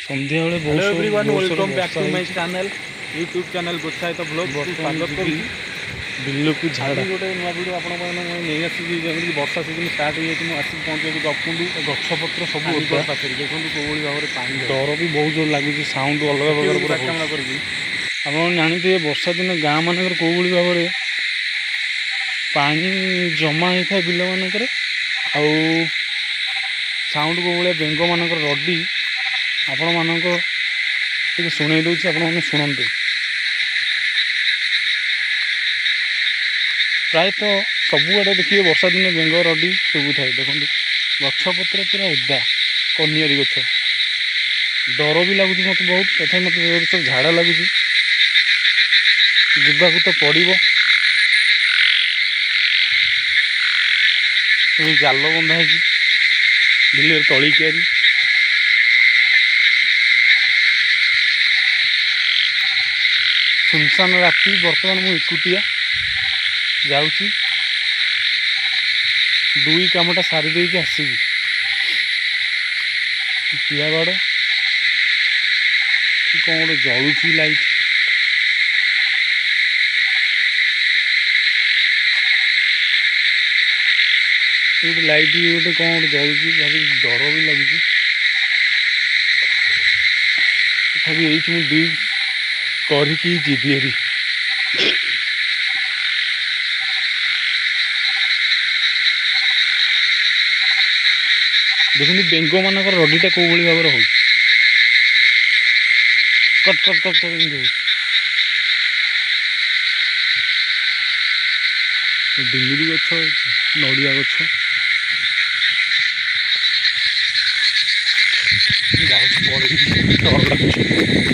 सन्ध्या बेले hello everyone welcome back to my channel YouTube channel Gosai blog स्वागत करी बिल्लू को झाड़ा गोटे नुआ वीडियो नहीं आसी जमी वर्षा सीजन स्टार्ट हो जाए आसिक पहुँचे गपुंडू गछपत्र सब पाखे देखो कौ भाव में पानी डर भी बहुत जोर लगुच साउंड अलग प्रकार कैमेरा कर जानते वर्षा दिन गाँ मानक कौ भाव में पानी जमा होता है बिल मानक साउंड कौ भाया बेंग मानक रडी आपण मानक टे शुणई दूसरी आपण मैंने शुणु प्रायतः सबुआड़े देखिए वर्षा दिन बेंग रडी शुभु थाए देखो गछपत्र पूरा ओदा कनियारी गछ डर भी लगुच मत बहुत तथा मत सब झाड़ा लगुच जीवाक तो पड़ो जाल बंधा है बिल तली कियारी सुनसान राति बर्तमान मु एकुटिया जाऊँगी दुई कामटा सारी देकी आसबि पियागड़ कि कौन गोटे जलुची लाइट गोटे लाइट गोटे कौन गोटे जलुची भाई डर भी लगुच तथापि ये दुई करके जीवी हेरी देखते बेंग मानक रडीटा कौ भाव हो कट कट कट कट डिमिरी गछ नड़िया गछ डर लगुच